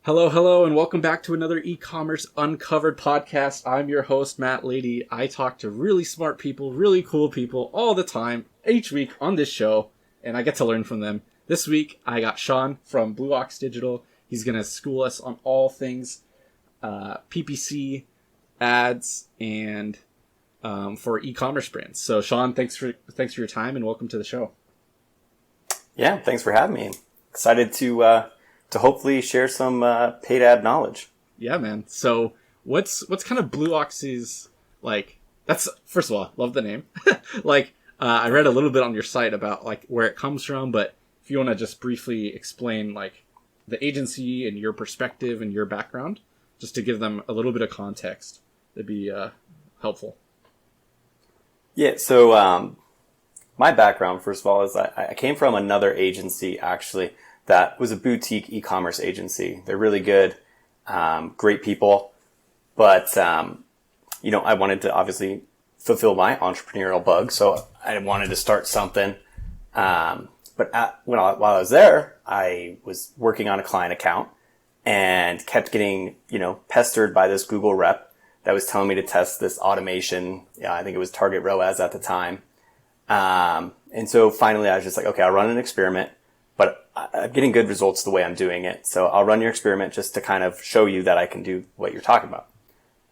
Hello, hello, and welcome back to another e-commerce uncovered podcast. I'm your host, Matt Lady. I talk to really smart people, really cool people all the time, each week on this show, and I get to learn from them. This week, I got Shaun from Blue Ox Digital. He's going to school us on all things PPC, ads, and for e-commerce brands. So, Shaun, thanks for your time, and welcome to the show. Yeah, thanks for having me. Excited to hopefully share some paid ad knowledge. Yeah, man. So what's kind of Blue Ox's, like, that's, first of all, love the name. I read a little bit on your site about, like, where it comes from, but if you want to just briefly explain, like, the agency and your perspective and your background, just to give them a little bit of context, that'd be helpful. Yeah, so my background, first of all, is I came from another agency, actually, that was a boutique e-commerce agency. They're really good, great people, but, I wanted to obviously fulfill my entrepreneurial bug, so I wanted to start something. While I was there, I was working on a client account and kept getting, pestered by this Google rep that was telling me to test this automation. Yeah, I think it was Target ROAS at the time. And so finally I was just like, okay, I'll run an experiment, but I'm getting good results the way I'm doing it. So I'll run your experiment just to kind of show you that I can do what you're talking about.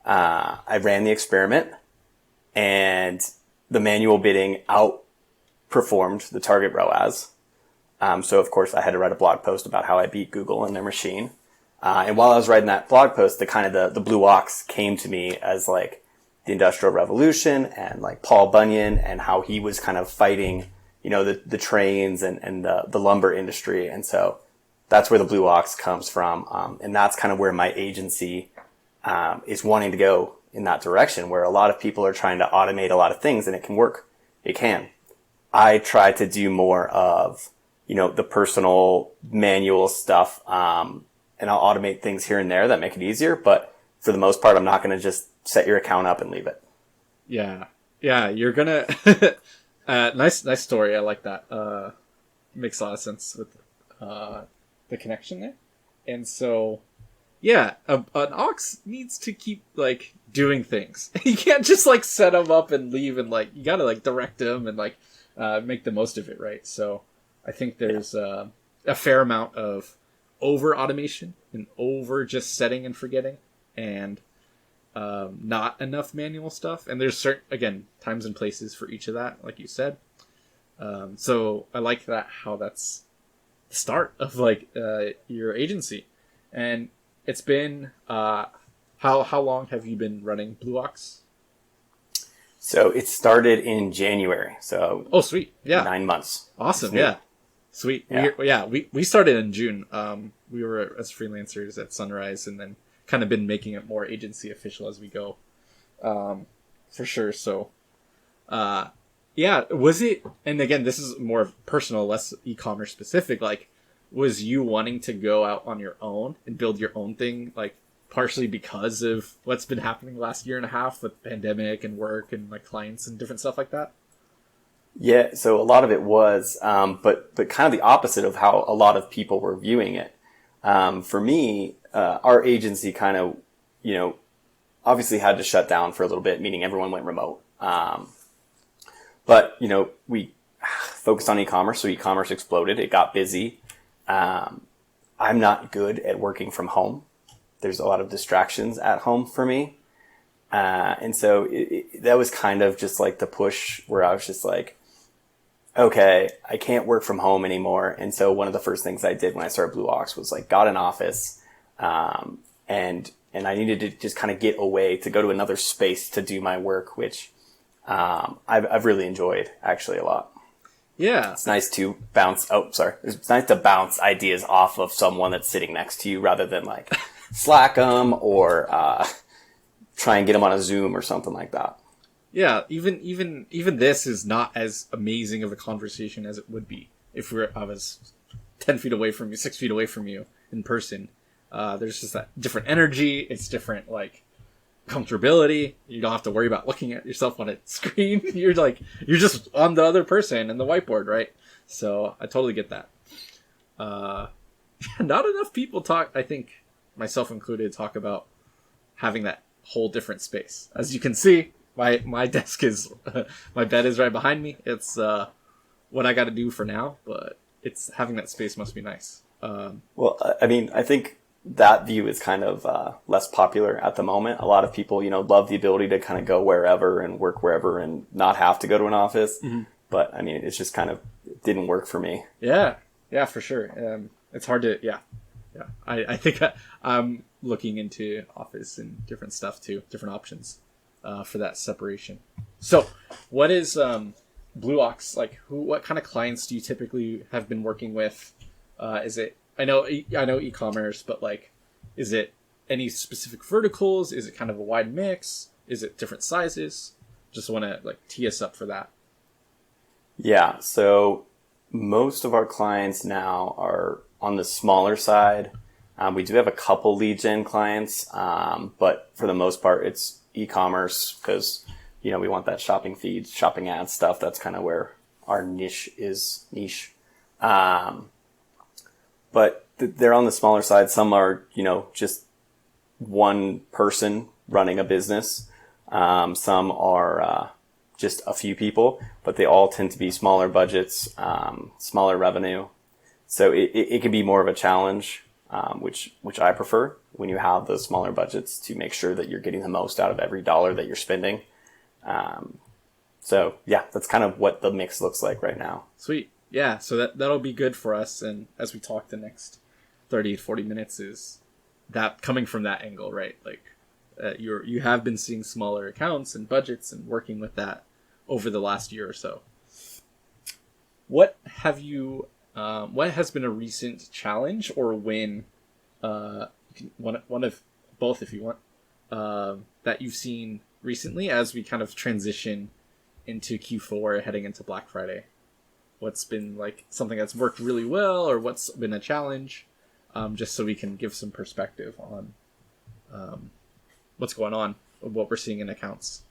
I ran the experiment and the manual bidding outperformed the Target ROAS. So of course I had to write a blog post about how I beat Google and their machine. And while I was writing that blog post, the Blue Ox came to me as like the Industrial Revolution and like Paul Bunyan and how he was kind of fighting, the trains and the lumber industry. And so that's where the Blue Ox comes from. And that's kind of where my agency, is wanting to go in that direction, where a lot of people are trying to automate a lot of things and it can work. It can. I try to do more of, the personal manual stuff. And I'll automate things here and there that make it easier. But for the most part, I'm not going to just set your account up and leave it. Yeah. Yeah. You're going to, nice story. I like that. Makes a lot of sense with, the connection there. And so, yeah, an ox needs to keep, like, doing things. You can't just, like, set them up and leave and, like, you gotta, like, direct them and, like, make the most of it, right? So I think there's a fair amount of over automation and over just setting and forgetting and not enough manual stuff. And there's certain, again, times and places for each of that, like you said. So I like that, how that's the start of, like, your agency. And it's been, how long have you been running Blue Ox? So it started in January. So oh, sweet. Yeah. 9 months. Awesome. Yeah. Sweet. Yeah. We started in June. We were as freelancers at Sunrise and then kind of been making it more agency official as we go. For sure. So, yeah, was it, and again, this is more personal, less e-commerce specific, like, was you wanting to go out on your own and build your own thing, like, partially because of what's been happening the last year and a half with pandemic and work and, like, clients and different stuff like that? Yeah, so a lot of it was, but kind of the opposite of how a lot of people were viewing it. For me, our agency kind of, obviously had to shut down for a little bit, meaning everyone went remote. But, we focused on e-commerce, so e-commerce exploded. It got busy. I'm not good at working from home. There's a lot of distractions at home for me. And so that was kind of just like the push where I was just like, okay, I can't work from home anymore. And so one of the first things I did when I started Blue Ox was like got an office, and I needed to just kind of get away to go to another space to do my work, which, I've really enjoyed actually a lot. Yeah. It's nice to bounce. Oh, sorry. It's nice to bounce ideas off of someone that's sitting next to you rather than like Slack them or, try and get them on a Zoom or something like that. Yeah, even this is not as amazing of a conversation as it would be if I was 10 feet away from you, 6 feet away from you in person. There's just that different energy. It's different, like, comfortability. You don't have to worry about looking at yourself on a screen. You're just on the other person and the whiteboard, right? So I totally get that. Not enough people talk, I think, myself included, talk about having that whole different space. As you can see, my desk is my bed is right behind me. It's what I got to do for now, but it's having that space must be nice. Well, I mean, I think that view is kind of less popular at the moment. A lot of people, love the ability to kind of go wherever and work wherever and not have to go to an office. Mm-hmm. But I mean, it's just kind of it didn't work for me. Yeah, for sure. It's hard to, yeah. I think I'm looking into office and different stuff too, different options for that separation. So, what is Blue Ox like? What kind of clients do you typically have been working with? Is it? I know e-commerce, but like, is it any specific verticals? Is it kind of a wide mix? Is it different sizes? Just want to like tee us up for that. Yeah. So most of our clients now are on the smaller side. We do have a couple lead gen clients, but for the most part, it's e-commerce because, we want that shopping feed, shopping ads stuff. That's kind of where our niche is. But they're on the smaller side. Some are, just one person running a business. Some are just a few people, but they all tend to be smaller budgets, smaller revenue. So it can be more of a challenge, which I prefer when you have those smaller budgets to make sure that you're getting the most out of every dollar that you're spending. So yeah, that's kind of what the mix looks like right now. Sweet. Yeah, so that'll be good for us. And as we talk the next 30, 40 minutes is that coming from that angle, right? Like you have been seeing smaller accounts and budgets and working with that over the last year or so. What have you, what has been a recent challenge or win, one of both if you want, that you've seen recently as we kind of transition into Q4 heading into Black Friday? What's been like something that's worked really well or what's been a challenge, just so we can give some perspective on what's going on, what we're seeing in accounts.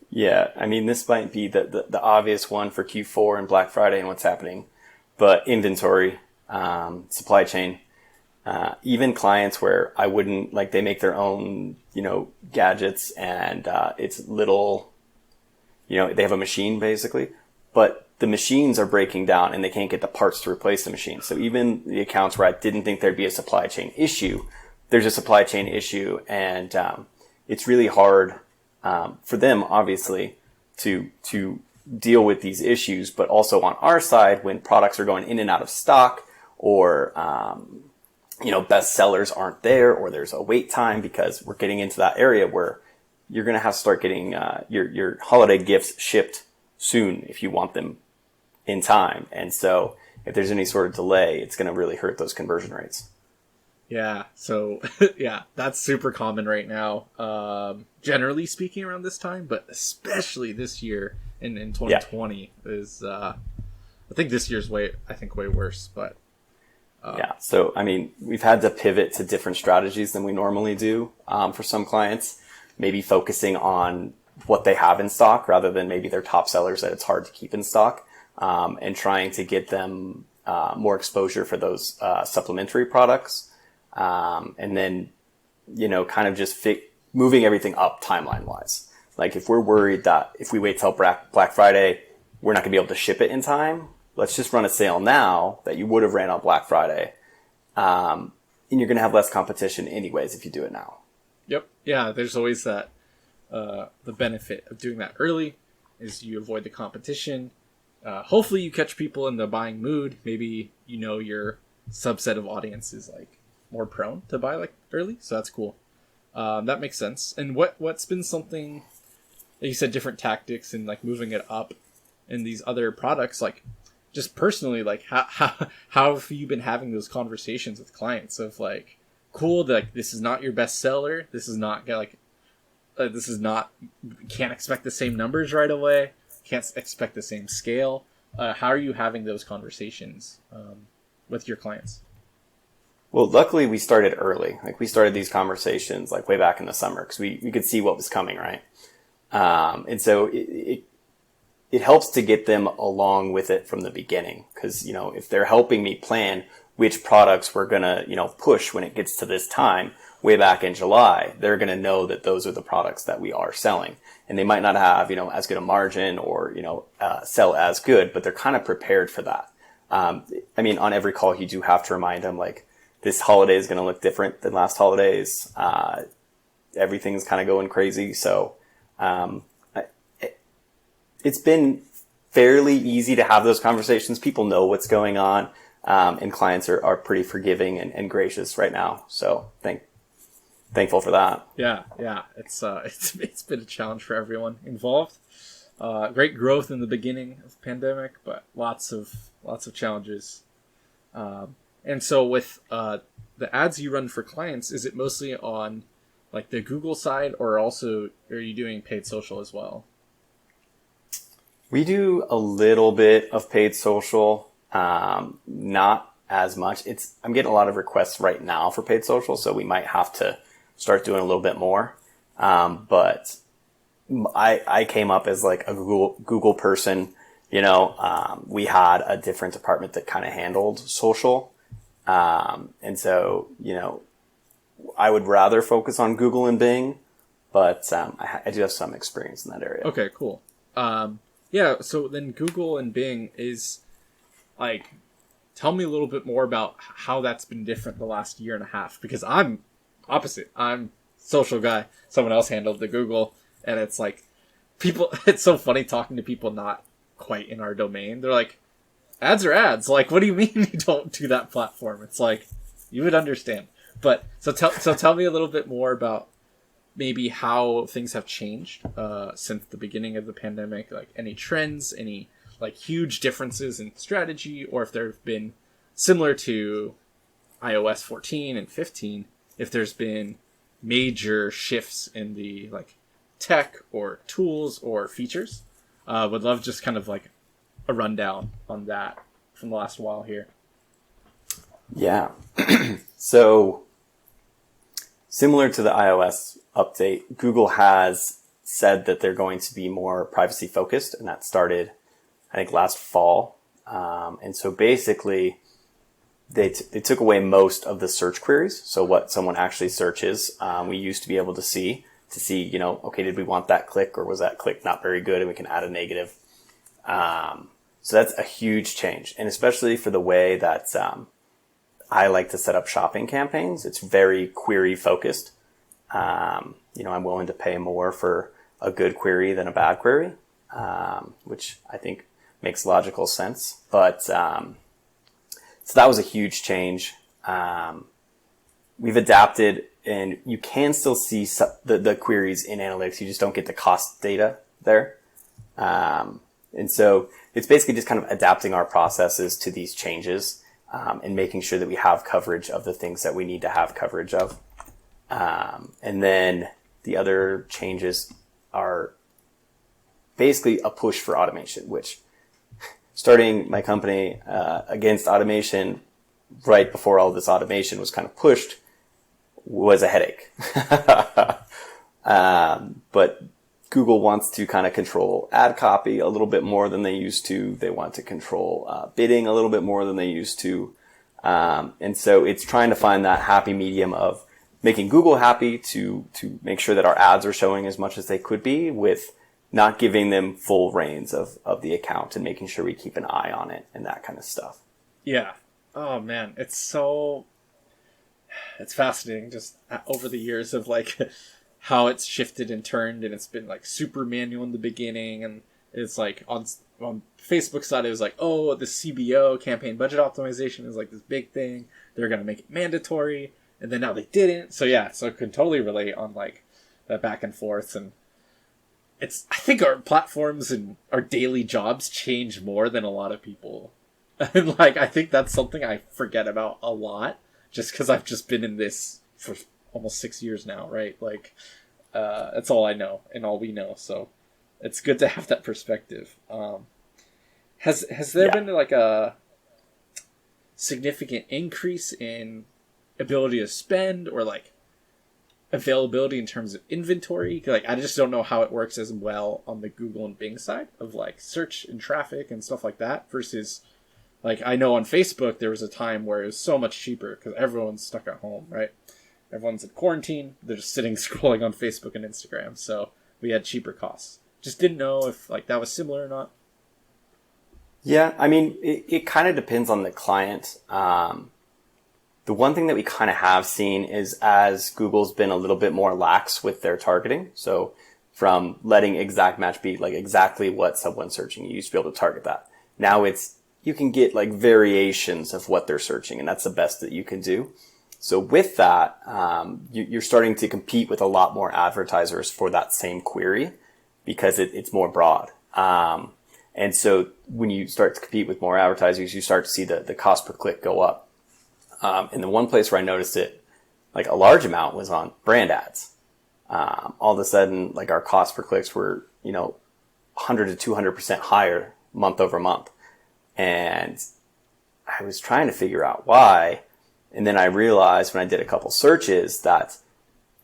Yeah, I mean, this might be the obvious one for Q4 and Black Friday and what's happening, but inventory, supply chain, even clients where I wouldn't, like they make their own, gadgets and it's little, they have a machine basically, but the machines are breaking down and they can't get the parts to replace the machine. So even the accounts where I didn't think there'd be a supply chain issue, there's a supply chain issue. And it's really hard for them, obviously, to deal with these issues. But also on our side, when products are going in and out of stock or, best sellers aren't there or there's a wait time because we're getting into that area where you're going to have to start getting your holiday gifts shipped soon if you want them in time. And so if there's any sort of delay, it's going to really hurt those conversion rates. Yeah. So yeah, that's super common right now. Generally speaking around this time, but especially this year in 2020 is, I think this year's way worse, but yeah. So, I mean, we've had to pivot to different strategies than we normally do, for some clients, maybe focusing on what they have in stock rather than maybe their top sellers that it's hard to keep in stock, and trying to get them more exposure for those supplementary products, and then kind of just moving everything up timeline wise. Like if we're worried that if we wait till Black Friday we're not gonna be able to ship it in time, let's just run a sale now that you would have ran on Black Friday, and you're gonna have less competition anyways if you do it now. Yep. Yeah, there's always that the benefit of doing that early is you avoid the competition. Hopefully you catch people in the buying mood. Maybe your subset of audience is like more prone to buy like early, so that's cool. That makes sense. And what's been something that you said, different tactics and like moving it up in these other products, like just personally, like how have you been having those conversations with clients of like, cool, like this is not your best seller, this is not like can't expect the same numbers right away, can't expect the same scale. How are you having those conversations with your clients? Well, luckily we started early. Like we started these conversations like way back in the summer because we could see what was coming, right? And so it helps to get them along with it from the beginning because, if they're helping me plan which products we're going to, push when it gets to this time way back in July. They're going to know that those are the products that we are selling. And they might not have, as good a margin or, sell as good, but they're kind of prepared for that. On every call, you do have to remind them, like, this holiday is going to look different than last holidays. Everything's kind of going crazy. So it's been fairly easy to have those conversations. People know what's going on, and clients are pretty forgiving and gracious right now. So thankful for that. Yeah. It's been a challenge for everyone involved. Great growth in the beginning of the pandemic, but lots of challenges. And so with the ads you run for clients, is it mostly on like the Google side, or also are you doing paid social as well? We do a little bit of paid social, not as much. I'm getting a lot of requests right now for paid social, so we might have to start doing a little bit more. But I came up as like a Google person. We had a different department that kind of handled social. And so, I would rather focus on Google and Bing, but I do have some experience in that area. Okay, cool. Yeah, so then Google and Bing is like, tell me a little bit more about how that's been different the last year and a half, because I'm opposite. I'm social guy. Someone else handled the Google, and it's like it's so funny talking to people not quite in our domain. They're like, ads are ads. Like, what do you mean you don't do that platform? It's like, you would understand. But so tell me a little bit more about maybe how things have changed since the beginning of the pandemic, like any trends, any like huge differences in strategy, or if there have been, similar to iOS 14 and 15, if there's been major shifts in the like tech or tools or features. Would love just kind of like a rundown on that from the last while here. Yeah. So similar to the iOS update, Google has said that they're going to be more privacy focused, and that started, I think, last fall. And so basically they took away most of the search queries. So what someone actually searches, we used to be able to see, okay, did we want that click, or was that click not very good, and we can add a negative. So that's a huge change. And especially for the way that I like to set up shopping campaigns, it's very query focused. I'm willing to pay more for a good query than a bad query, which I think makes logical sense. But so that was a huge change. We've adapted, and you can still see the queries in analytics. You just don't get the cost data there. And so it's basically just kind of adapting our processes to these changes, and making sure that we have coverage of the things that we need to have coverage of. And then the other changes are basically a push for automation, which starting my company against automation right before all this automation was kind of pushed was a headache. But Google wants to kind of control ad copy a little bit more than they used to. They want to control bidding a little bit more than they used to. And so it's trying to find that happy medium of making Google happy to make sure that our ads are showing as much as they could be, with not giving them full reins of the account, and making sure we keep an eye on it and that kind of stuff. Yeah. Oh man, it's fascinating just over the years of like how it's shifted and turned, and it's been like super manual in the beginning, and it's like on Facebook side it was like, oh, the CBO, campaign budget optimization, is like this big thing, they're going to make it mandatory, and then now they didn't. So yeah, so I can totally relate on like that back and forth. And I think our platforms and our daily jobs change more than a lot of people. And like, I think that's something I forget about a lot, just because I've just been in this for almost 6 years now, right? Like, that's all I know and all we know. So it's good to have that perspective. Has there been like a significant increase in ability to spend, or like availability in terms of inventory? Like, I just don't know how it works as well on the Google and Bing side of like search and traffic and stuff like that versus Like, I know on Facebook there was a time where it was so much cheaper because everyone's stuck at home, right? Everyone's in quarantine. They're just sitting scrolling on Facebook and Instagram. So we had cheaper costs. Just didn't know if like that was similar or not. Yeah, I mean, it kind of depends on the client. The one thing that we kind of have seen is as Google's been a little bit more lax with their targeting. So from letting exact match be like exactly what someone's searching, you used to be able to target that. Now you can get like variations of what they're searching, and that's the best that you can do. So with that, you're starting to compete with a lot more advertisers for that same query because it's more broad. And so when you start to compete with more advertisers, you start to see the cost per click go up. And the one place where I noticed it, like a large amount, was on brand ads. All of a sudden, like our cost per clicks were, 100 to 200% higher month over month. And I was trying to figure out why. And then I realized when I did a couple searches that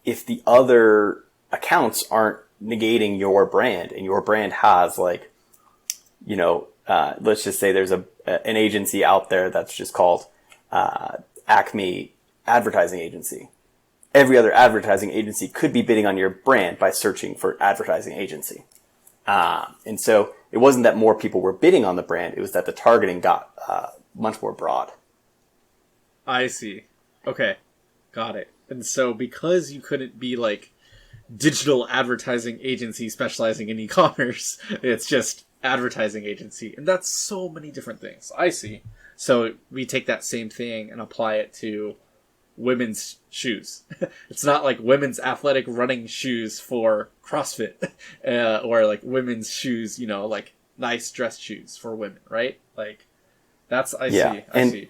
if the other accounts aren't negating your brand and your brand has like, let's just say there's an agency out there that's just called Acme Advertising Agency. Every other advertising agency could be bidding on your brand by searching for advertising agency. And so it wasn't that more people were bidding on the brand. It was that the targeting got much more broad. I see. Okay. Got it. And so because you couldn't be like digital advertising agency specializing in e-commerce, it's just advertising agency. And that's so many different things. I see. So we take that same thing and apply it to women's shoes. It's not like women's athletic running shoes for CrossFit or like women's shoes, like nice dress shoes for women, right? Like I see.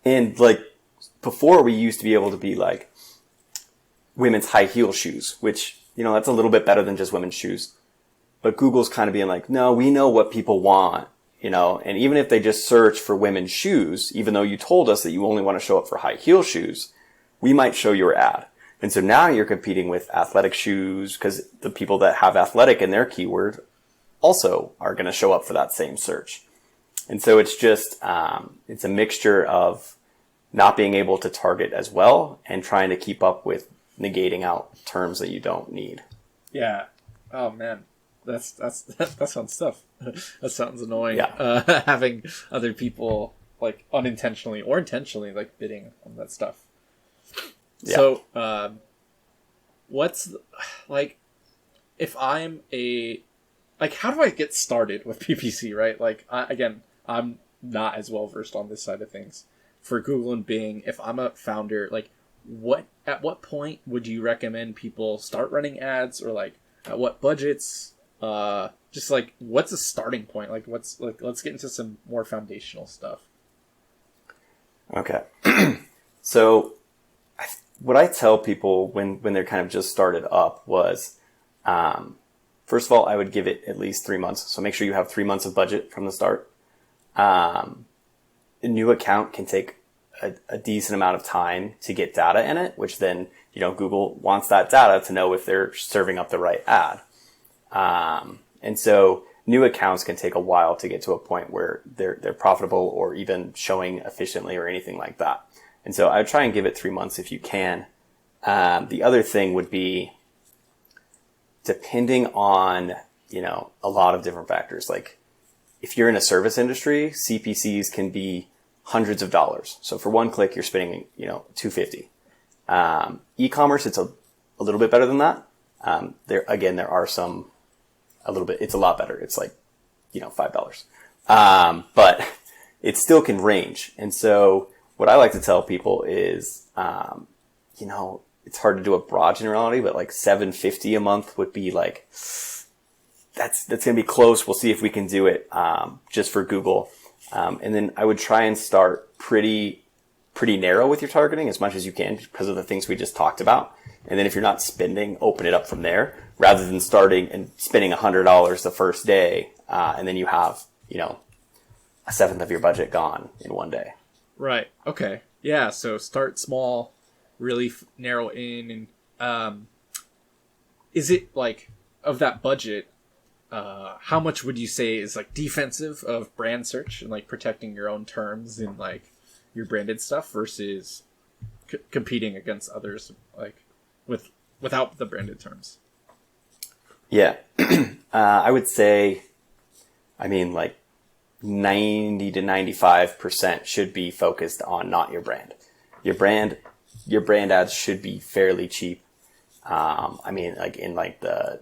And like before we used to be able to be like women's high heel shoes, which, that's a little bit better than just women's shoes. But Google's kind of being like, no, we know what people want, and even if they just search for women's shoes, even though you told us that you only want to show up for high heel shoes, we might show your ad. And so now you're competing with athletic shoes because the people that have athletic in their keyword also are going to show up for that same search. And so it's just, it's a mixture of not being able to target as well and trying to keep up with negating out terms that you don't need. Yeah. Oh man. That sounds tough. That sounds annoying. Yeah. Having other people like unintentionally or intentionally like bidding on that stuff. Yeah. So, what's like, if I'm how do I get started with PPC, right? Like, I'm not as well versed on this side of things. For Google and Bing, if I'm a founder, like, at what point would you recommend people start running ads, or like at what budgets? Just like what's a starting point? Like let's get into some more foundational stuff. Okay. So what I tell people when they're kind of just started up was, first of all, I would give it at least 3 months. So make sure you have 3 months of budget from the start. A new account can take a decent amount of time to get data in it, which then, Google wants that data to know if they're serving up the right ad. And so new accounts can take a while to get to a point where they're profitable or even showing efficiently or anything like that. And so I would try and give it 3 months if you can. The other thing would be, depending on, a lot of different factors. Like if you're in a service industry, CPCs can be hundreds of dollars. So for one click, you're spending, $250. E-commerce, it's a little bit better than that. There are some, a little bit, it's a lot better. It's like, $5. But it still can range. And so what I like to tell people is, it's hard to do a broad generality, but like $750 a month would be like, that's going to be close. We'll see if we can do it, just for Google. And then I would try and start pretty narrow with your targeting as much as you can because of the things we just talked about. And then if you're not spending, open it up from there rather than starting and spending $100 the first day. And then you have, a seventh of your budget gone in one day. Right. Okay. Yeah. So start small, really narrow in. And, is it like of that budget, how much would you say is like defensive of brand search and like protecting your own terms in like your branded stuff versus competing against others like without the branded terms? Yeah. I would say, I mean, like 90 to 95% should be focused on not your brand. Your brand ads should be fairly cheap. I mean, like in like the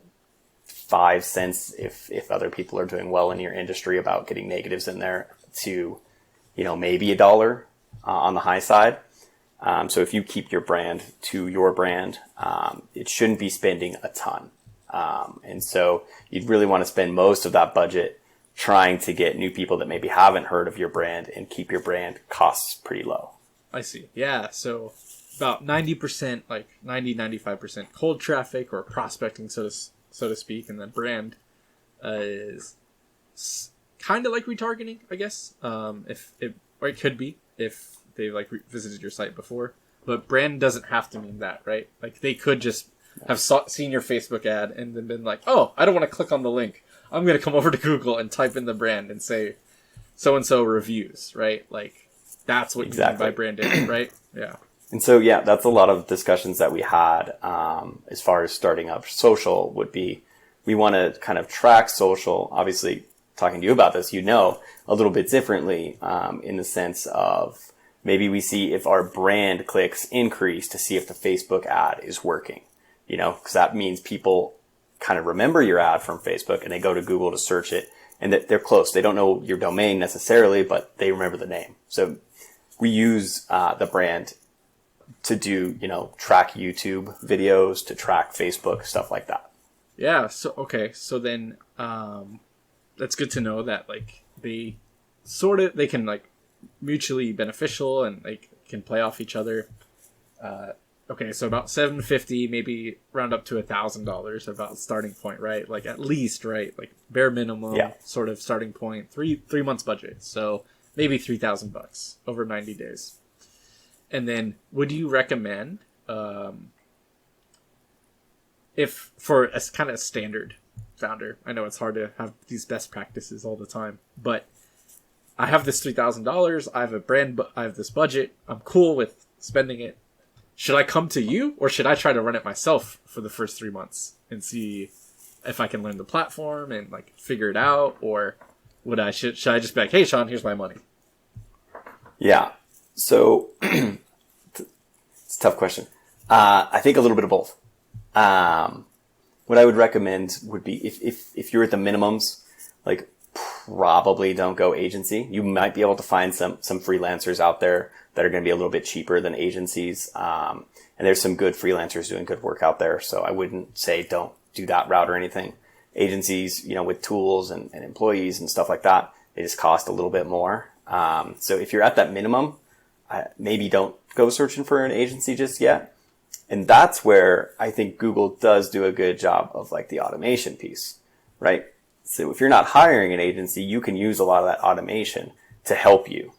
5 cents if other people are doing well in your industry about getting negatives in there to, maybe $1 on the high side. So if you keep your brand to your brand, it shouldn't be spending a ton. And so you'd really want to spend most of that budget trying to get new people that maybe haven't heard of your brand and keep your brand costs pretty low. I see. Yeah. So about 90%, like 95% cold traffic or prospecting, so to speak. And then brand is kind of like retargeting, I guess. Or it could be if they like visited your site before, but brand doesn't have to mean that, right? Like they could just have seen your Facebook ad and then been like, oh, I don't want to click on the link. I'm going to come over to Google and type in the brand and say so-and-so reviews, right? Like that's what you mean by branding, right? Yeah. And so, yeah, that's a lot of discussions that we had as far as starting up social would be, we want to kind of track social. Obviously, talking to you about this, a little bit differently in the sense of maybe we see if our brand clicks increase to see if the Facebook ad is working, because that means people kind of remember your ad from Facebook and they go to Google to search it and that they're close. They don't know your domain necessarily, but they remember the name. So we use the brand to do, track YouTube videos, to track Facebook, stuff like that. Yeah. So, okay. So then, that's good to know that like they can like mutually beneficial and they can play off each other. Okay. So about $750, maybe round up to $1,000 about starting point, right? Like at least, right? Like bare minimum sort of starting point, three months budget. So maybe $3,000 over 90 days. And then would you recommend, if for a kind of standard founder, I know it's hard to have these best practices all the time, but I have this $3,000, I have a brand, I have this budget, I'm cool with spending it. Should I come to you or should I try to run it myself for the first 3 months and see if I can learn the platform and like figure it out? Or should I just be like, hey, Shaun, here's my money? Yeah. So it's a tough question. I think a little bit of both. What I would recommend would be if you're at the minimums, like probably don't go agency. You might be able to find some freelancers out there that are going to be a little bit cheaper than agencies. And there's some good freelancers doing good work out there. So I wouldn't say don't do that route or anything. Agencies, with tools and employees and stuff like that, they just cost a little bit more. So if you're at that minimum, maybe don't go searching for an agency just yet. And that's where I think Google does do a good job of like the automation piece, right? So if you're not hiring an agency, you can use a lot of that automation to help you.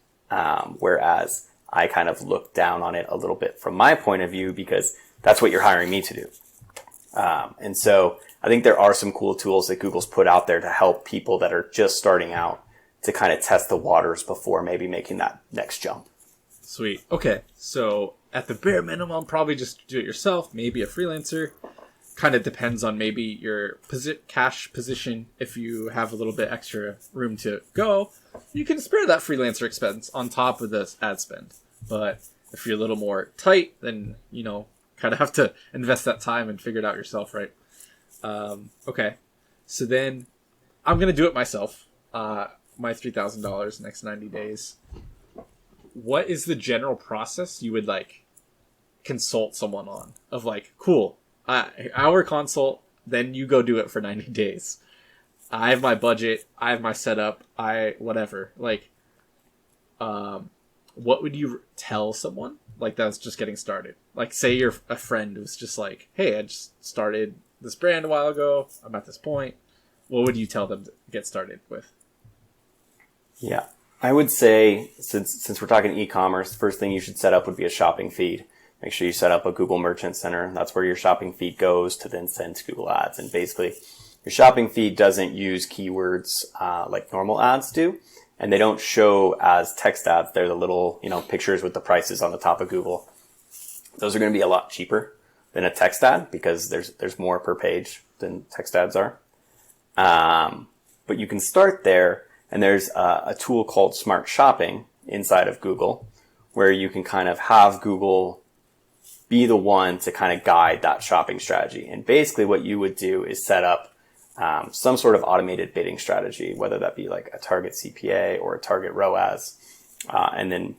Whereas I kind of look down on it a little bit from my point of view because that's what you're hiring me to do. And so I think there are some cool tools that Google's put out there to help people that are just starting out to kind of test the waters before maybe making that next jump. Sweet. Okay. So at the bare minimum, probably just do it yourself, maybe a freelancer. Kind of depends on maybe your cash position. If you have a little bit extra room to go, you can spare that freelancer expense on top of the ad spend. But if you're a little more tight, then, kind of have to invest that time and figure it out yourself, right? Okay. So then I'm going to do it myself. My $3,000 next 90 days. What is the general process you would like consult someone on of like, cool, hour consult, then you go do it for 90 days. I have my budget. I have my setup. Whatever. Like, what would you tell someone like that's just getting started? Like, say you're a friend who's just like, hey, I just started this brand a while ago. I'm at this point. What would you tell them to get started with? Yeah. I would say, since we're talking e-commerce, the first thing you should set up would be a shopping feed. Make sure you set up a Google Merchant Center. That's where your shopping feed goes to then send to Google Ads. And basically, Your shopping feed doesn't use keywords like normal ads do, and they don't show as text ads. They're the little, pictures with the prices on the top of Google. Those are going to be a lot cheaper than a text ad because there's more per page than text ads are. But you can start there, and there's a tool called Smart Shopping inside of Google where you can kind of have Google be the one to kind of guide that shopping strategy. And basically what you would do is set up some sort of automated bidding strategy, whether that be like a target CPA or a target ROAS. And then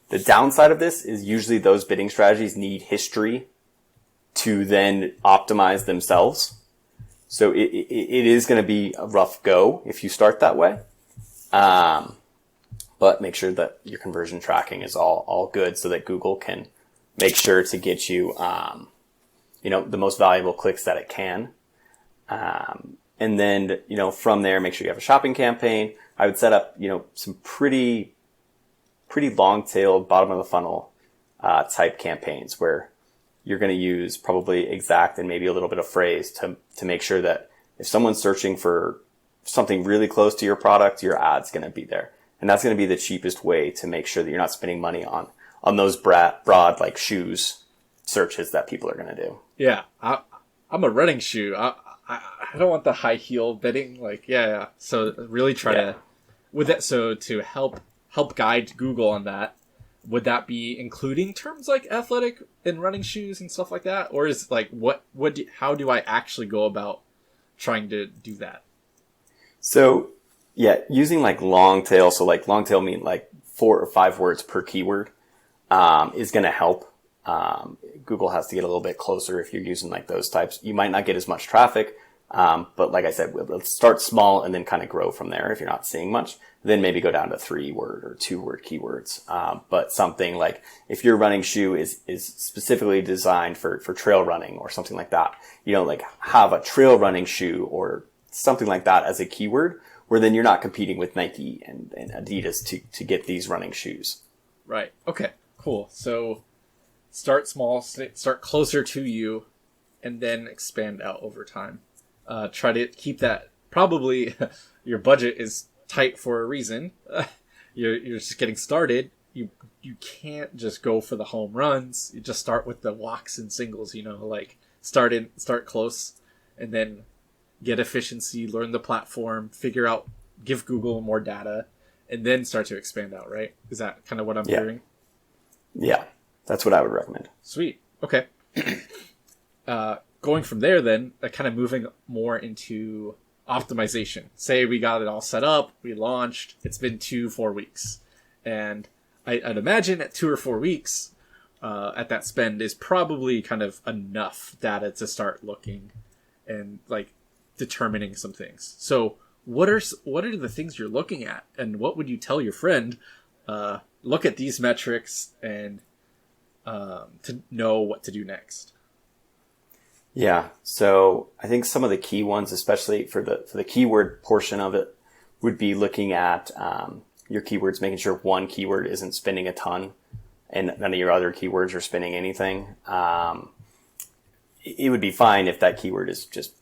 the downside of this is usually those bidding strategies need history to then optimize themselves. So it is going to be a rough go if you start that way. But make sure that your conversion tracking is all good so that Google can make sure to get you, the most valuable clicks that it can. And then, from there, make sure you have a shopping campaign. I would set up, some pretty long-tailed bottom of the funnel, type campaigns where you're going to use probably exact and maybe a little bit of phrase to make sure that if someone's searching for something really close to your product, your ad's going to be there. And that's going to be the cheapest way to make sure that you're not spending money on those broad like shoes searches that people are going to do. Yeah. I'm a running shoe. I don't want the high heel bidding. Like, yeah. So really try to, with that. So to help guide Google on that, would that be including terms like athletic and running shoes and stuff like that? Or is like, how do I actually go about trying to do that? So yeah, using like long tail. So like long tail mean like 4 or 5 words per keyword, is going to help. Google has to get a little bit closer if you're using like those types. You might not get as much traffic. But like I said, let's start small and then kind of grow from there. If you're not seeing much, then maybe go down to 3-word or 2-word keywords. But something like if your running shoe is specifically designed for trail running or something like that, like have a trail running shoe or something like that as a keyword where then you're not competing with Nike and Adidas to get these running shoes. Right. Okay, cool. So start small, start closer to you, and then expand out over time. Try to keep that. Probably your budget is tight for a reason. You're just getting started. You can't just go for the home runs. You just start with the walks and singles. Like start close, and then get efficiency. Learn the platform. Figure out. Give Google more data, and then start to expand out. Right? Is that kind of what I'm hearing? Yeah, that's what I would recommend. Sweet. Okay. Going from there, then, kind of moving more into optimization. Say we got it all set up, we launched, it's been 2-4 weeks. And I'd imagine at 2 or 4 weeks, at that spend is probably kind of enough data to start looking and like determining some things. So what are the things you're looking at? And what would you tell your friend? Look at these metrics and to know what to do next. Yeah. So I think some of the key ones, especially for the keyword portion of it, would be looking at your keywords, making sure one keyword isn't spending a ton and none of your other keywords are spending anything. It would be fine if that keyword is just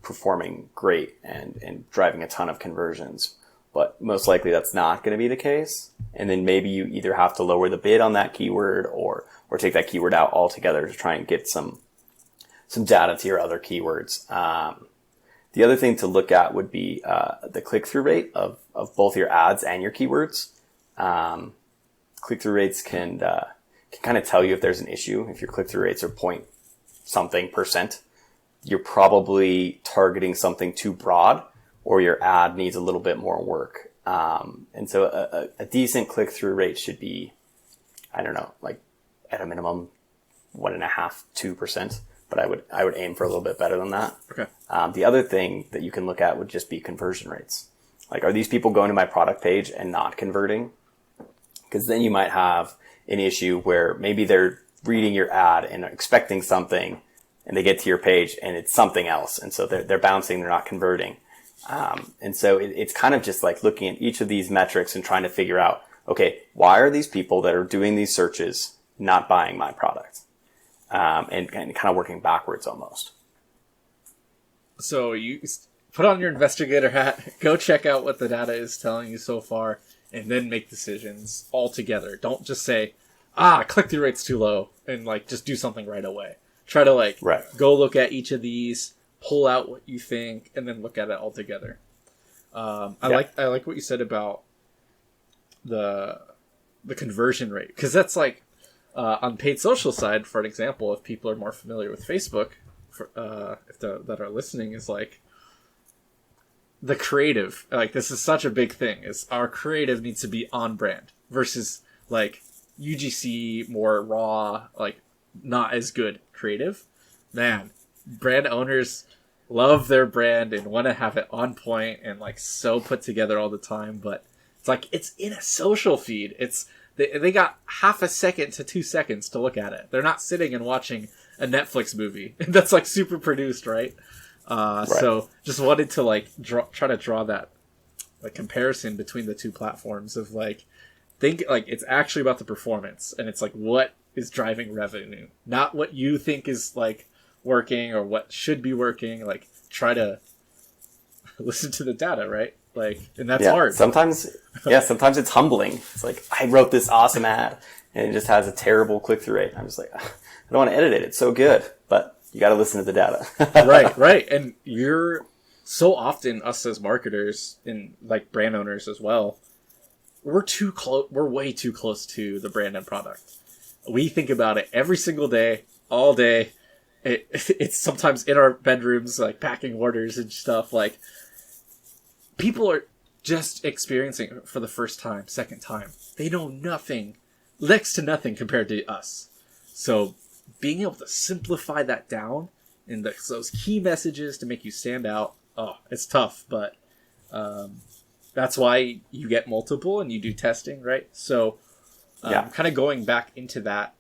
performing great and driving a ton of conversions, but most likely that's not going to be the case. And then maybe you either have to lower the bid on that keyword or take that keyword out altogether to try and get some data to your other keywords. The other thing to look at would be the click-through rate of both your ads and your keywords. Click-through rates can kind of tell you if there's an issue. If your click-through rates are point something %, you're probably targeting something too broad, or your ad needs a little bit more work. And so a decent click-through rate should be, I don't know, like at a minimum 1.5%, 2%. But I would aim for a little bit better than that. Okay. The other thing that you can look at would just be conversion rates. Like, are these people going to my product page and not converting? Because then you might have an issue where maybe they're reading your ad and expecting something, and they get to your page and it's something else, and so they're bouncing, they're not converting. And so it's kind of just like looking at each of these metrics and trying to figure out, okay, why are these people that are doing these searches not buying my product? And kind of working backwards almost. So you put on your investigator hat, go check out what the data is telling you so far, and then make decisions all together. Don't just say, click-through rate's too low, and like just do something right away. Try to like go look at each of these, pull out what you think, and then look at it all together. I like what you said about the conversion rate, because that's like on paid social side, for an example, if people are more familiar with Facebook, that are listening, is like the creative. Like this is such a big thing. Is our creative needs to be on brand versus like UGC, more raw, like not as good creative. Man, brand owners love their brand and want to have it on point and like so put together all the time, but it's like it's in a social feed. They got half a second to 2 seconds to look at it. They're not sitting and watching a Netflix movie that's like super produced, right? So just wanted to like try to draw that like comparison between the two platforms of like, think like it's actually about the performance, and it's like what is driving revenue, not what you think is like working or what should be working. Like try to listen to the data, right? Like, and that's hard. Sometimes it's humbling. It's like, I wrote this awesome ad and it just has a terrible click-through rate. I'm just like, I don't want to edit it. It's so good, but you got to listen to the data. Right. And you're so often, us as marketers and like brand owners as well, we're too close. We're way too close to the brand and product. We think about it every single day, all day. It's sometimes in our bedrooms, like packing orders and stuff. Like people are just experiencing it for the first time, second time. They know nothing, next to nothing compared to us. So being able to simplify that down in those key messages to make you stand out, it's tough, but that's why you get multiple and you do testing, right? So kind of going back into that.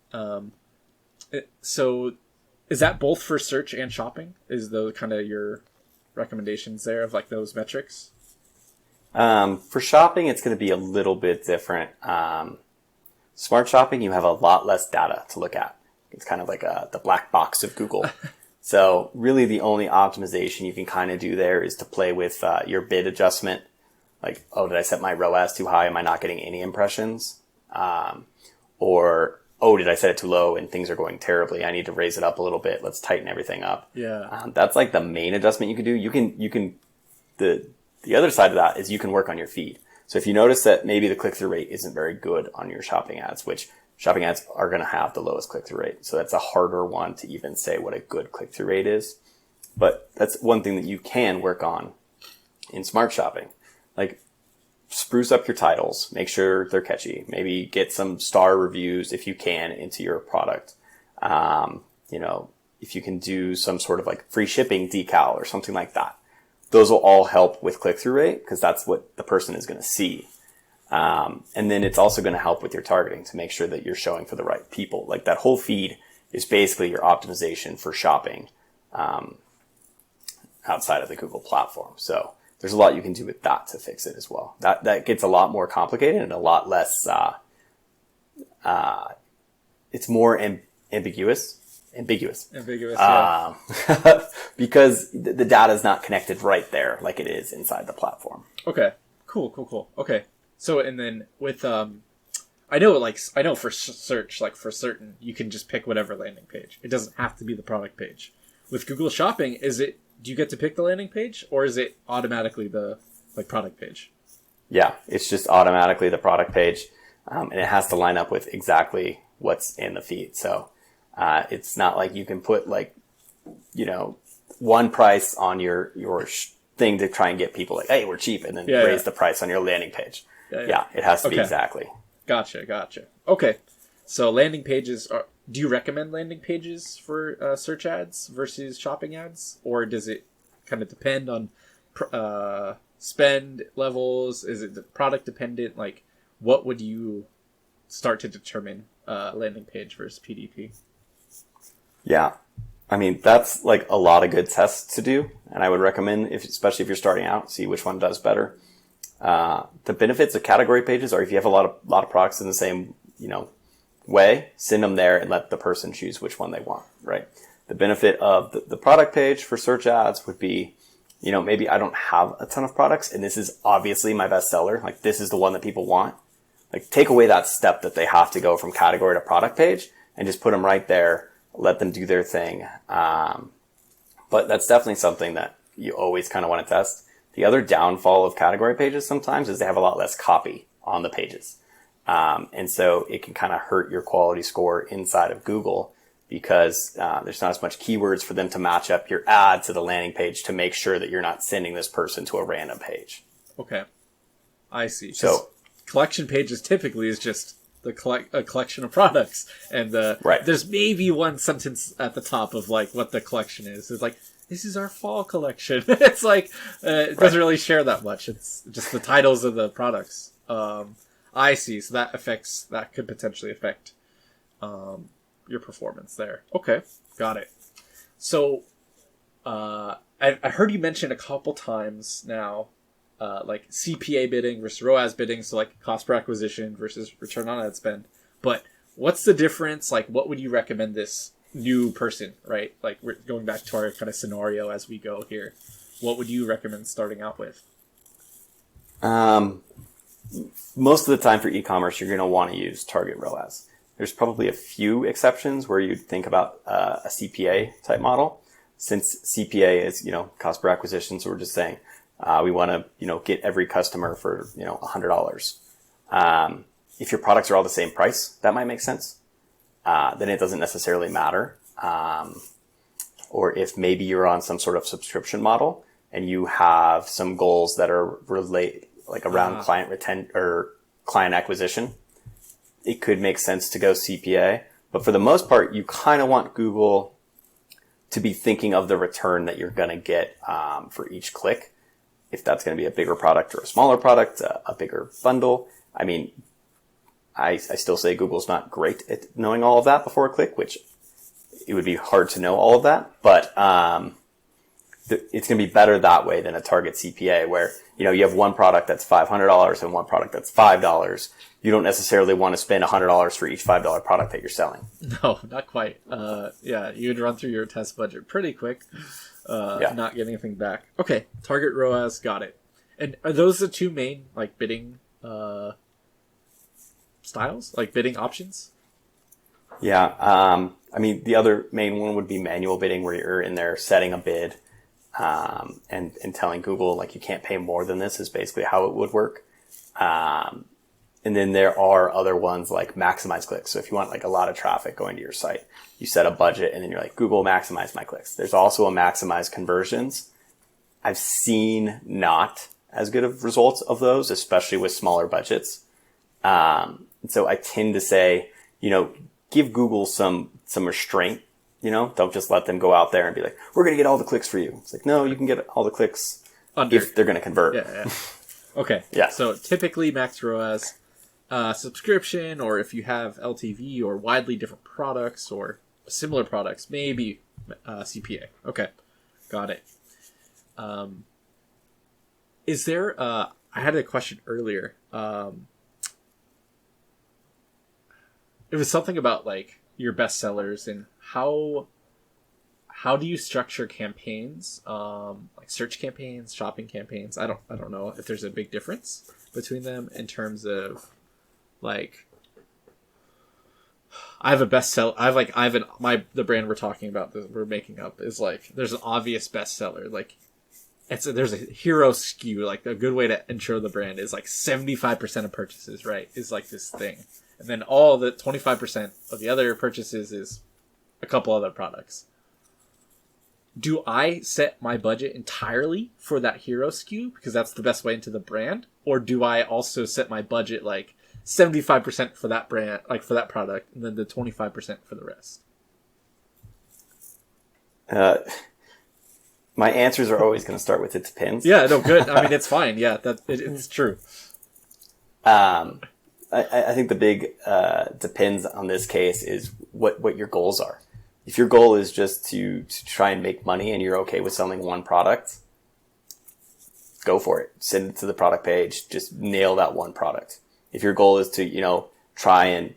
So is that both for search and shopping? Is those kind of your recommendations there of like those metrics? For shopping, it's going to be a little bit different. Smart shopping, you have a lot less data to look at. It's kind of like the black box of Google. So really the only optimization you can kind of do there is to play with your bid adjustment. Like, did I set my ROAS too high? Am I not getting any impressions? Or, did I set it too low and things are going terribly? I need to raise it up a little bit. Let's tighten everything up. Yeah. That's like the main adjustment you can do. The other side of that is you can work on your feed. So if you notice that maybe the click-through rate isn't very good on your shopping ads, which shopping ads are going to have the lowest click-through rate. So that's a harder one to even say what a good click-through rate is. But that's one thing that you can work on in smart shopping. Like spruce up your titles, make sure they're catchy, maybe get some star reviews if you can into your product. If you can do some sort of like free shipping decal or something like that. Those will all help with click-through rate because that's what the person is going to see. And then it's also going to help with your targeting to make sure that you're showing for the right people. Like that whole feed is basically your optimization for shopping outside of the Google platform. So there's a lot you can do with that to fix it as well. That gets a lot more complicated and a lot less, it's more ambiguous. Yeah. Because the data is not connected right there like it is inside the platform. Okay. Cool. Okay. So, and then with, I know for search, like for certain, you can just pick whatever landing page. It doesn't have to be the product page. With Google Shopping, do you get to pick the landing page or is it automatically the like product page? Yeah, it's just automatically the product page. And it has to line up with exactly what's in the feed. So, it's not like you can put like, one price on your thing to try and get people like, hey, we're cheap, and then raise the price on your landing page. Yeah, it has to be exactly. Gotcha. Okay. So landing pages do you recommend landing pages for search ads versus shopping ads? Or does it kind of depend on spend levels? Is it product dependent? Like what would you start to determine landing page versus PDP? Yeah. I mean, that's like a lot of good tests to do. And I would recommend, especially if you're starting out, see which one does better. The benefits of category pages are if you have a lot of products in the same, way, send them there and let the person choose which one they want, right? The benefit of the product page for search ads would be, maybe I don't have a ton of products and this is obviously my best seller. Like this is the one that people want. Like take away that step that they have to go from category to product page and just put them right there. Let them do their thing. But that's definitely something that you always kind of want to test. The other downfall of category pages sometimes is they have a lot less copy on the pages. And so it can kind of hurt your quality score inside of Google because there's not as much keywords for them to match up your ad to the landing page to make sure that you're not sending this person to a random page. Okay. I see. So collection pages typically is just a collection of products. And right. There's maybe one sentence at the top of like what the collection is. It's like, this is our fall collection. It's like, it doesn't really share that much. It's just the titles of the products. I see. So that could potentially affect your performance there. Okay, got it. So I heard you mention a couple times now, like CPA bidding versus ROAS bidding. So like cost per acquisition versus return on ad spend. But what's the difference? Like, what would you recommend this new person, right? Like we're going back to our kind of scenario as we go here. What would you recommend starting out with? Most of the time for e-commerce, you're going to want to use target ROAS. There's probably a few exceptions where you'd think about a CPA type model. Since CPA is, cost per acquisition, so we're just saying we want to, get every customer for, $100. If your products are all the same price, that might make sense. Then it doesn't necessarily matter. Or if maybe you're on some sort of subscription model and you have some goals that are around client retention or client acquisition, it could make sense to go CPA. But for the most part, you kind of want Google to be thinking of the return that you're going to get for each click. If that's going to be a bigger product or a smaller product, a bigger bundle. I mean, I still say Google's not great at knowing all of that before a click, which it would be hard to know all of that. But it's going to be better that way than a target CPA where, you have one product that's $500 and one product that's $5. You don't necessarily want to spend $100 for each $5 product that you're selling. No, not quite. You'd run through your test budget pretty quick, not get anything back. Okay, target ROAS, got it. And are those the two main bidding styles, like bidding options? Yeah, the other main one would be manual bidding, where you're in there setting a bid and telling Google you can't pay more than this is basically how it would work. And then there are other ones like maximize clicks. So if you want a lot of traffic going to your site, you set a budget and then you're like, Google, maximize my clicks. There's also a maximize conversions. I've seen not as good of results of those, especially with smaller budgets. And so I tend to say, give Google some restraint. Don't just let them go out there and be like, we're going to get all the clicks for you. It's like, no, you can get all the clicks if they're going to convert. Yeah. Okay. Yeah. So typically max ROAS, subscription, or if you have LTV or widely different products or similar products, maybe CPA. Okay. Got it. Is there, I had a question earlier. It was something about your best sellers and how do you structure campaigns, search campaigns, shopping campaigns? I don't know if there's a big difference between them in terms of I have a bestseller. The brand we're talking about that we're making up is there's an obvious bestseller. There's a hero SKU. A good way to intro the brand is 75% of purchases, right? Is this thing. And then all the 25% of the other purchases is a couple other products. Do I set my budget entirely for that hero SKU because that's the best way into the brand? Or do I also set my budget 75% for that brand, for that product, and then the 25% for the rest? My answers are always going to start with it depends. Yeah, no, good. It's fine. Yeah, it's true. I think the big depends on this case is what your goals are. If your goal is just to try and make money and you're okay with selling one product, go for it. Send it to the product page. Just nail that one product. If your goal is to, try and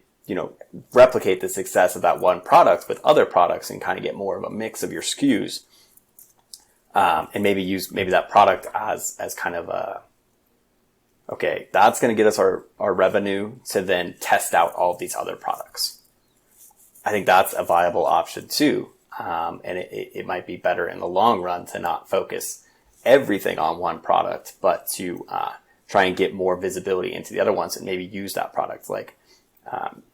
replicate the success of that one product with other products and kind of get more of a mix of your SKUs. And maybe use that product as kind of okay, that's going to get us our revenue to then test out all of these other products. I think that's a viable option too. And it might be better in the long run to not focus everything on one product, but to try and get more visibility into the other ones and maybe use that product. Like,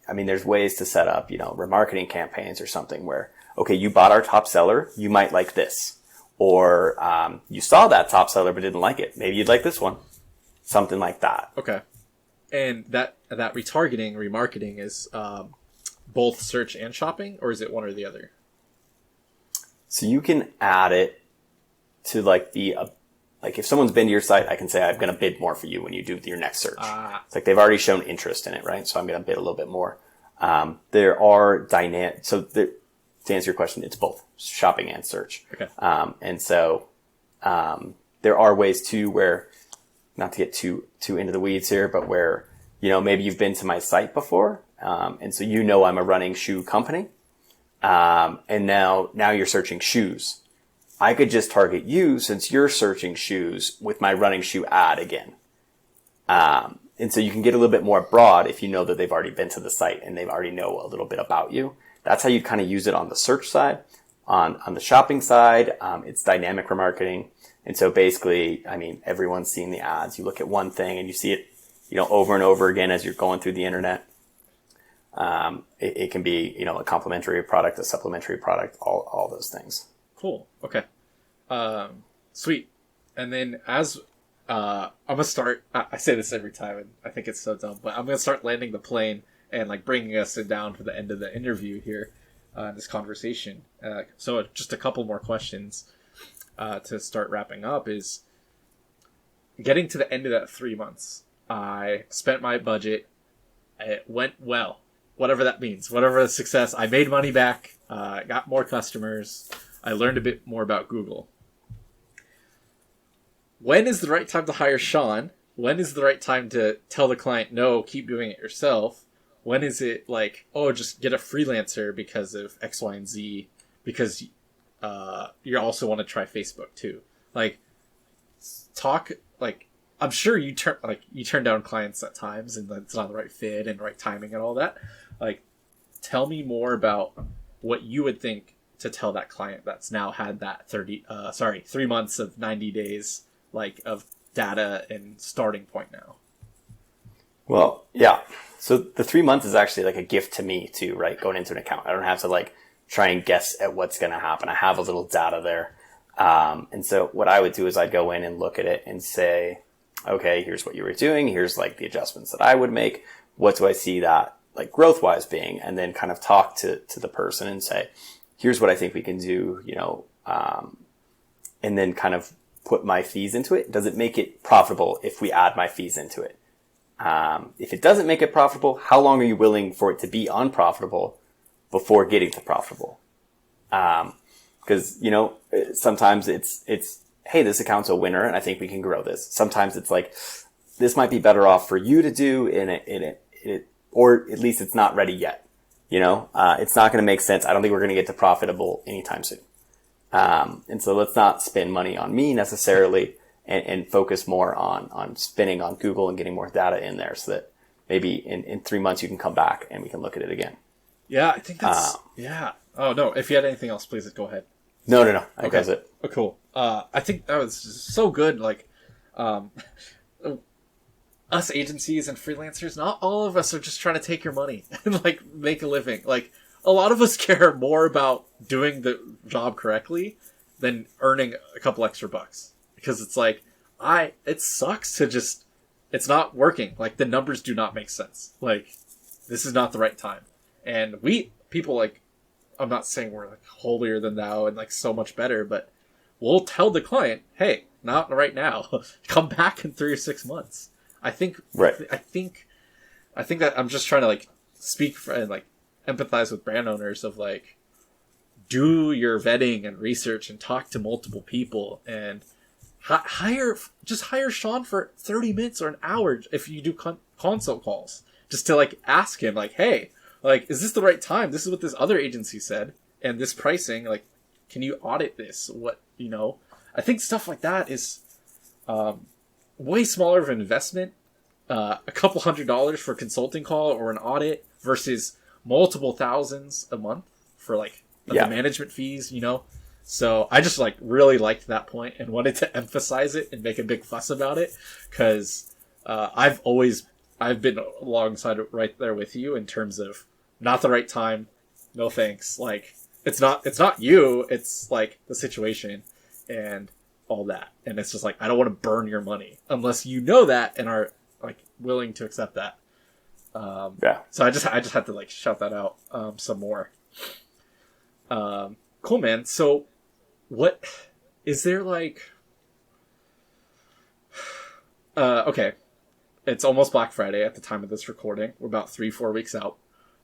there's ways to set up, remarketing campaigns or something where, okay, you bought our top seller, you might like this. Or you saw that top seller but didn't like it. Maybe you'd like this one. Something like that. Okay. And that retargeting, remarketing is both search and shopping, or is it one or the other? So you can add it to like if someone's been to your site, I can say I'm going to bid more for you when you do your next search. It's like they've already shown interest in it, right? So I'm going to bid a little bit more. There are dynamic. So to answer your question, it's both shopping and search. Okay. And so there are ways too where, not to get too into the weeds here, but where, maybe you've been to my site before. And so I'm a running shoe company. And now you're searching shoes. I could just target you since you're searching shoes with my running shoe ad again. And so you can get a little bit more broad if you know that they've already been to the site and they've already know a little bit about you. That's how you kind of use it on the search side. On the shopping side, it's dynamic remarketing. And so basically, everyone's seen the ads. You look at one thing and you see it, over and over again as you're going through the internet. It can be, a complementary product, a supplementary product, all those things. Cool. Okay. Sweet. And then as I'm gonna start. I say this every time, and I think it's so dumb, but I'm gonna start landing the plane and like bringing us down to the end of the interview here, in this conversation. So just a couple more questions to start wrapping up is getting to the end of that 3 months. I spent my budget. It went well, whatever that means, whatever the success. I made money back. Got more customers. I learned a bit more about Google. When is the right time to hire Shaun? When is the right time to tell the client, no, keep doing it yourself? When is it like, oh, just get a freelancer because of X, Y, and Z, because you also want to try Facebook too? Like, talk, like, I'm sure you turn down clients at times and it's not the right fit and right timing and all that. Like, tell me more about what you would think to tell that client that's now had that 3 months of 90 days like of data and starting point now. Well, yeah. So the 3 months is actually like a gift to me too, right? Going into an account. I don't have to like try and guess at what's going to happen. I have a little data there. And so what I would do is I'd go in and look at it and say, okay, here's what you were doing. Here's like the adjustments that I would make. What do I see that like growth wise being? And then kind of talk to the person and say, here's what I think we can do, and then kind of put my fees into it. Does it make it profitable if we add my fees into it? If it doesn't make it profitable, how long are you willing for it to be unprofitable before getting to profitable? Because, sometimes it's, hey, this account's a winner and I think we can grow this. Sometimes it's like, this might be better off for you to do or at least it's not ready yet. It's not going to make sense. I don't think we're going to get to profitable anytime soon. And so let's not spend money on me necessarily and focus more on spending on Google and getting more data in there so that maybe in 3 months you can come back and we can look at it again. Yeah, I think that's, yeah. Oh, no. If you had anything else, please go ahead. No. I think that's it. Oh, cool. I think that was so good. Like, us agencies and freelancers, not all of us are just trying to take your money and like make a living. Like, a lot of us care more about doing the job correctly than earning a couple extra bucks. Because it's like, it sucks to just, it's not working. Like, the numbers do not make sense. Like, this is not the right time. And people like, I'm not saying we're like holier than thou and like so much better, but we'll tell the client, hey, not right now. Come back in 3 or 6 months. I think, right. I think that I'm just trying to like speak for and like empathize with brand owners of like, do your vetting and research and talk to multiple people and hire Shaun for 30 minutes or an hour if you do consult calls, just to like ask him like, hey, Like, is this the right time? This is what this other agency said, and this pricing. Like, can you audit this? What, I think stuff like that is way smaller of an investment. A couple $100s for a consulting call or an audit versus multiple thousands a month for like the management fees. So I just like really liked that point and wanted to emphasize it and make a big fuss about it because I've been alongside right there with you in terms of not the right time, no thanks. Like it's not you, it's like the situation and all that. And it's just like I don't want to burn your money unless you know that and are like willing to accept that. So I just had to like shout that out some more. Cool, man. So what is there like okay. It's almost Black Friday at the time of this recording. We're about 3-4 weeks out.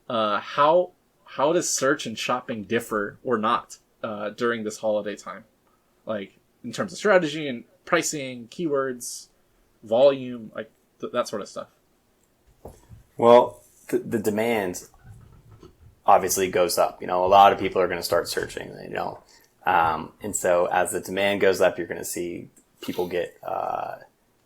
How does search and shopping differ or not during this holiday time? Like in terms of strategy and pricing, keywords, volume, like that sort of stuff. Well, the demand obviously goes up. A lot of people are going to start searching, and so as the demand goes up, you're going to see people get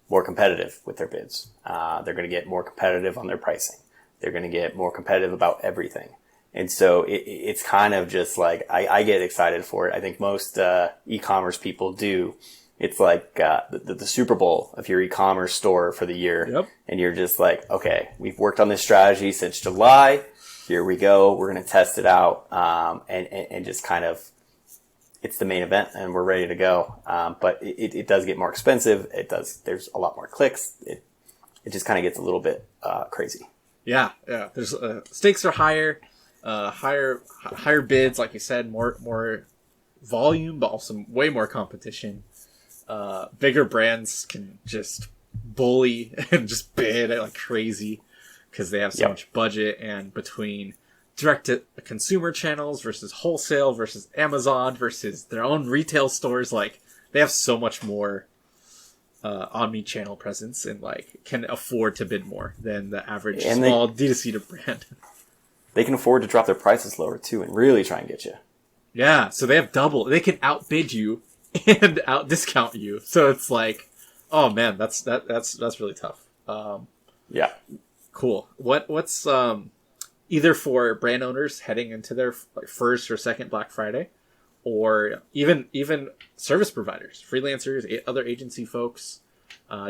more competitive with their bids. They're going to get more competitive on their pricing. They're going to get more competitive about everything. And so it's kind of just like, I get excited for it. I think most e-commerce people do. It's like the Super Bowl of your e-commerce store for the year. Yep. And you're just like, okay, we've worked on this strategy since July. Here we go. We're going to test it out. And just kind of, it's the main event and we're ready to go. But it does get more expensive. There's a lot more clicks. It just kind of gets a little bit crazy. Yeah. There's stakes are higher, higher bids, like you said, more volume, but also way more competition. Bigger brands can just bully and just bid like crazy because they have so much budget, and between direct to consumer channels versus wholesale versus Amazon versus their own retail stores, like they have so much more omni-channel presence and like can afford to bid more than the average small D2C brand. They can afford to drop their prices lower too and really try and get you. Yeah, so they have double. They can outbid you and out discount you. So it's like, oh man, that's really tough. Yeah. Cool. What's either for brand owners heading into their like first or second Black Friday, or even service providers, freelancers, other agency folks,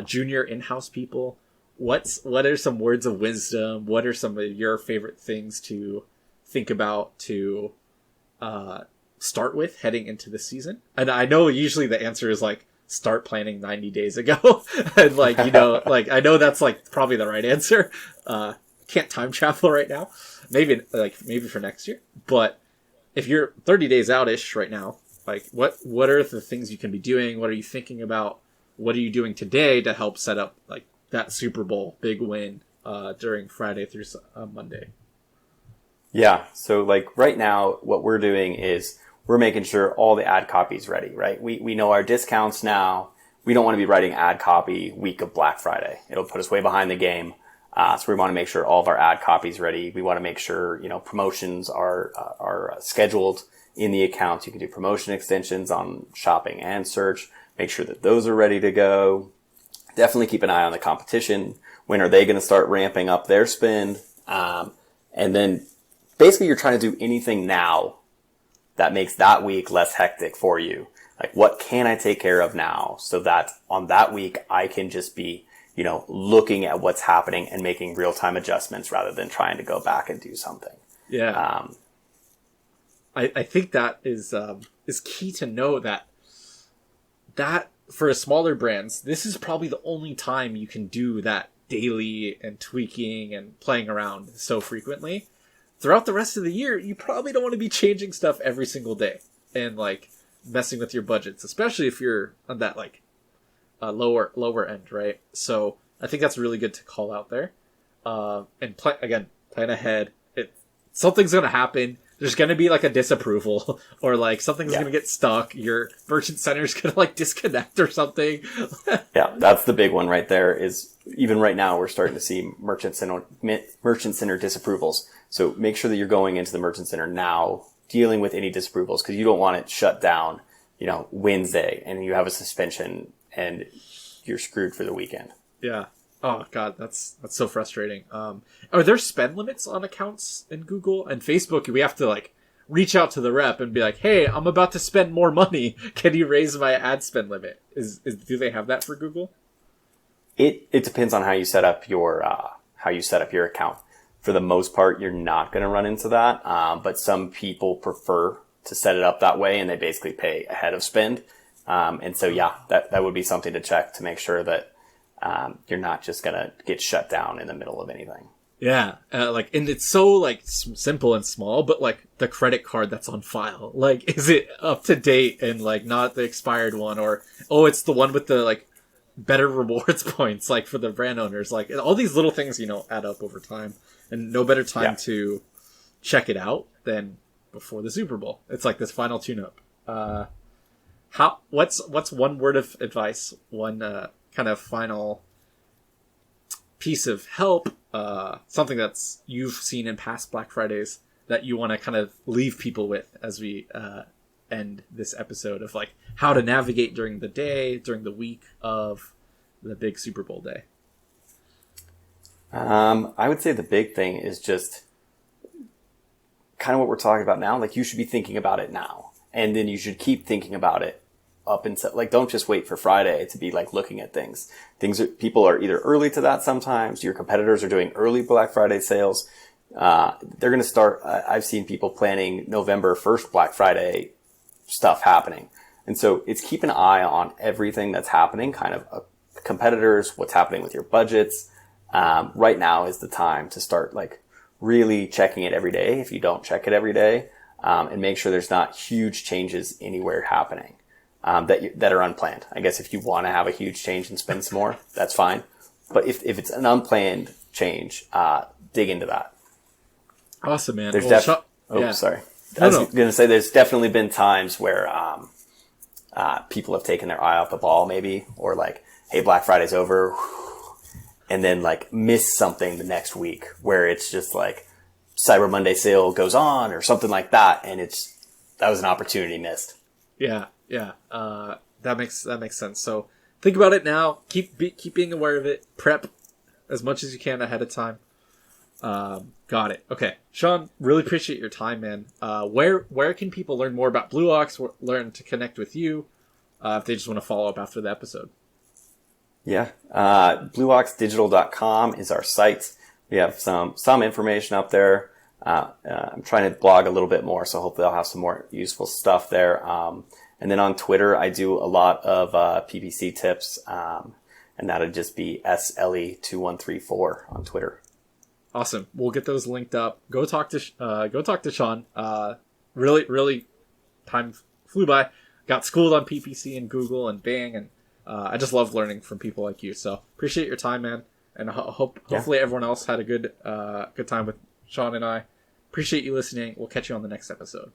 junior in-house people. What are some words of wisdom? What are some of your favorite things to think about to start with heading into the season? And I know usually the answer is like start planning 90 days ago. And like, like I know that's like probably the right answer. Can't time travel right now. Maybe for next year. But if you're 30 days out-ish right now, like what are the things you can be doing? What are you thinking about? What are you doing today to help set up like that Super Bowl big win during Friday through Monday? Yeah. So like right now, what we're doing is we're making sure all the ad copy is ready, right? We know our discounts now. We don't want to be writing ad copy week of Black Friday. It'll put us way behind the game. So we want to make sure all of our ad copy is ready. We want to make sure, promotions are scheduled in the accounts. You can do promotion extensions on shopping and search. Make sure that those are ready to go. Definitely keep an eye on the competition. When are they going to start ramping up their spend? And then basically you're trying to do anything now that makes that week less hectic for you. Like, what can I take care of now so that on that week I can just be, looking at what's happening and making real-time adjustments rather than trying to go back and do something. Yeah. I think that is key to know that for smaller brands, this is probably the only time you can do that daily and tweaking and playing around so frequently. Throughout the rest of the year, you probably don't want to be changing stuff every single day and like messing with your budgets, especially if you're on that like lower end, right? So I think that's really good to call out there. And plan ahead. Something's going to happen. There's going to be like a disapproval or like something's going to get stuck. Your merchant center's going to like disconnect or something. Yeah, that's the big one right there is even right now we're starting to see merchant center disapprovals. So make sure that you're going into the Merchant Center now, dealing with any disapprovals, because you don't want it shut down, Wednesday, and you have a suspension and you're screwed for the weekend. Yeah. Oh God, that's so frustrating. Are there spend limits on accounts in Google and Facebook? We have to like reach out to the rep and be like, "Hey, I'm about to spend more money. Can you raise my ad spend limit?" Do they have that for Google? It depends on how you set up your account. For the most part, you're not going to run into that. But some people prefer to set it up that way, and they basically pay ahead of spend. And so, yeah, that would be something to check to make sure that you're not just going to get shut down in the middle of anything. Yeah, and it's so like simple and small, but like the credit card that's on file, like, is it up to date and like not the expired one, or it's the one with the like better rewards points, like for the brand owners, like all these little things, add up over time, and no better time to check it out than before the Super Bowl. It's like this final tune-up. What's one word of advice, one kind of final piece of help, something that's you've seen in past Black Fridays that you want to kind of leave people with as we end this episode of like how to navigate during the day, during the week of the big Super Bowl day? I would say the big thing is just kind of what we're talking about now. Like, you should be thinking about it now, and then you should keep thinking about it up until, like, don't just wait for Friday to be like looking at things. People are either early to that sometimes. Your competitors are doing early Black Friday sales. They're going to start. I've seen people planning November 1st Black Friday stuff happening. And so it's keep an eye on everything that's happening, kind of competitors, what's happening with your budgets. Right now is the time to start like really checking it every day. If you don't check it every day, and make sure there's not huge changes anywhere happening, that are unplanned. I guess if you want to have a huge change and spend some more, that's fine. But if it's an unplanned change, dig into that. Awesome, man. There's sorry. I was going to say there's definitely been times where people have taken their eye off the ball, maybe, or like, hey, Black Friday's over, and then like miss something the next week where it's just like Cyber Monday sale goes on or something like that, and that was an opportunity missed. Yeah. That makes sense. So think about it now. Keep being aware of it. Prep as much as you can ahead of time. Got it. Okay, Shaun, really appreciate your time, man. Where can people learn more about Blue Ox? Learn to connect with you if they just want to follow up after the episode. Yeah, blueoxdigital.com is our site. We have some information up there. I'm trying to blog a little bit more, so hopefully I'll have some more useful stuff there. And then on Twitter, I do a lot of PPC tips, and that'd just be SLE2134 on Twitter. Awesome. We'll get those linked up. Go talk to Shaun. Really, time flew by. Got schooled on PPC and Google and Bing, and I just love learning from people like you. So appreciate your time, man. And hopefully everyone else had a good time with Shaun and I. Appreciate you listening. We'll catch you on the next episode.